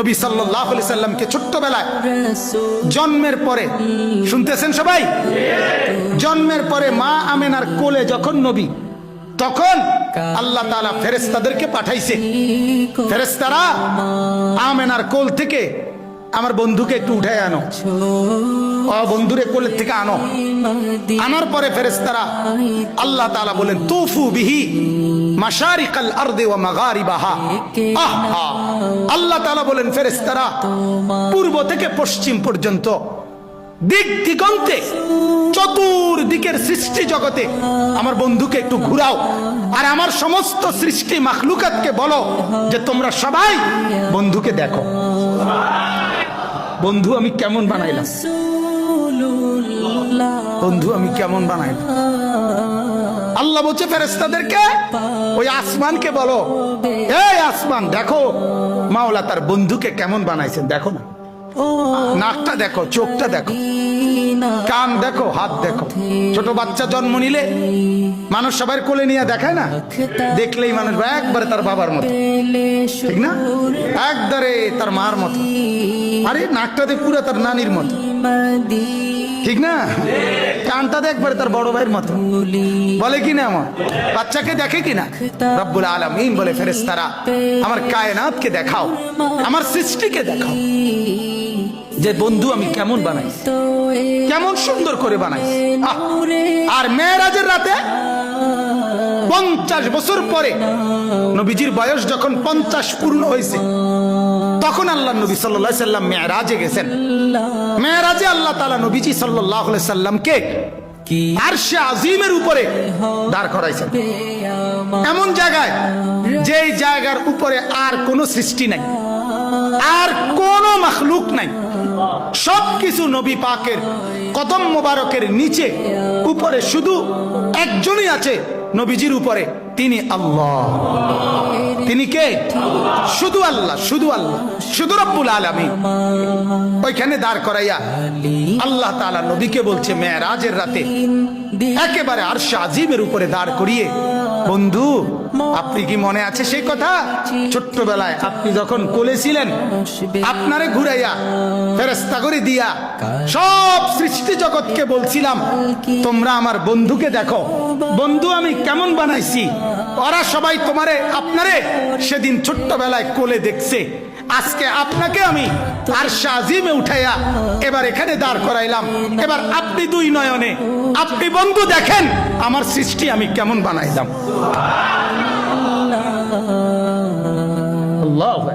নবী সাল্লাল্লাহু আলাইহি সাল্লামকে ছোট্টবেলায় জন্মের পরে, শুনতেছেন সবাই, জন্মের পরে মা আমেনার কোলে যখন নবী, তখন আল্লাহ তাআলা ফেরেশতাদেরকে পাঠাইছে। ফেরেশতারা আমেনার কোল থেকে আমার বন্ধুকে একটু উঠায় আনো, বন্ধুরে কোলের থেকে আনো। আনার পরে ফেরেশতারা আল্লাহ তাআলা বলেন তুফু বিহি মাশারিকাল আরদি ওয়া মাগারিবাহা। আহা, আল্লাহ তাআলা বলেন ফেরেশতারা পূর্ব থেকে পশ্চিম পর্যন্ত দিক দিগন্তে চতুর্দিকের সৃষ্টি জগতে আমার বন্ধুকে একটু ঘুরাও, আর আমার সমস্ত সৃষ্টি মাখলুকাতকে বলো যে তোমরা সবাই বন্ধুকে দেখো। বন্ধু আমি কেমন বানাইলাম, বন্ধু আমি কেমন বানাইলাম। আল্লাহ বলছে ফেরেশতাদেরকে ওই আসমানকে বলো, এই আসমান দেখো মাওলা তার বন্ধুকে কেমন বানাইছেন, দেখো না, নাকটা দেখো, চোখটা দেখো, কান দেখো, হাত দেখো। ছোট বাচ্চা জন্ম নিলে মানুষ সবার কোলে নিয়ে দেখায় না, দেখলেই মানুষ একবারে তার বাবার মতো, ঠিক না, একবারে তার মার মতো, আরে নাকটাতে পুরো তার নানির মতো, ঠিক না, কানটাতে একবারে তার বড় ভাইয়ের মতো, বলে কি না, আমার বাচ্চাকে দেখে কিনা। রব্বুল আলামিন বলে ফেরেশতারা আমার কায়নাতকে দেখাও, আমার সৃষ্টিকে দেখাও যে বন্ধু আমি কেমন বানাই, কেমন সুন্দর করে বানাই। আর মেরাজের রাতে 50 বছর পরে নবীজির বয়স যখন 50 পূর্ণ হয়েছে, তখন আল্লাহ নবী সাল্লাল্লাহু আলাইহি সাল্লাম মেরাজে গেছেন। মেরাজে আল্লাহ তাআলা নবীজি সাল্লাল্লাহু আলাইহি সাল্লামকে আরশে আজিমের উপরে দাঁড় করাইছেন, এমন জায়গায় যেই জায়গার উপরে আর কোনো সৃষ্টি নাই, আর কোনো মাখলুক নাই, সবকিছু নবী পাকের কদম মোবারকের নিচে, উপরে শুধু একজনই আছে নবীজির উপরে, তিনি আল্লাহ। তিনি কে? শুধু আল্লাহ, শুধু আল্লাহ, শুধু রব্বুল আলামিন। ওইখানে দাঁড় করাইয়া আল্লাহ তাআলা নবীকে বলছে মেরাজের রাতে একেবারে আরশে আজিমের উপরে দাঁড় করিয়ে, বন্ধু আপনি কি মনে আছে সেই কথা, ছোট্টবেলায় আপনি যখন কোলে ছিলেন, আপনারে ঘুরাইয়া ফেরেশতা করে দিয়া সব সৃষ্টি জগৎকে বলছিলাম তোমরা আমার বন্ধুকে দেখো, বন্ধু আমি কেমন বানাইছি। ওরা সবাই তোমারে আপনারে সেদিন ছোট্টবেলায় কোলে দেখছে, আজকে আপনাকে আমি আরশে আজিমে উঠাইয়া এবার এখানে দাঁড় করাইলাম, এবার আপনি দুই নয়নে আপনি বন্ধু দেখেন আমার সৃষ্টি আমি কেমন বানাইলাম। আল্লাহু আকবার।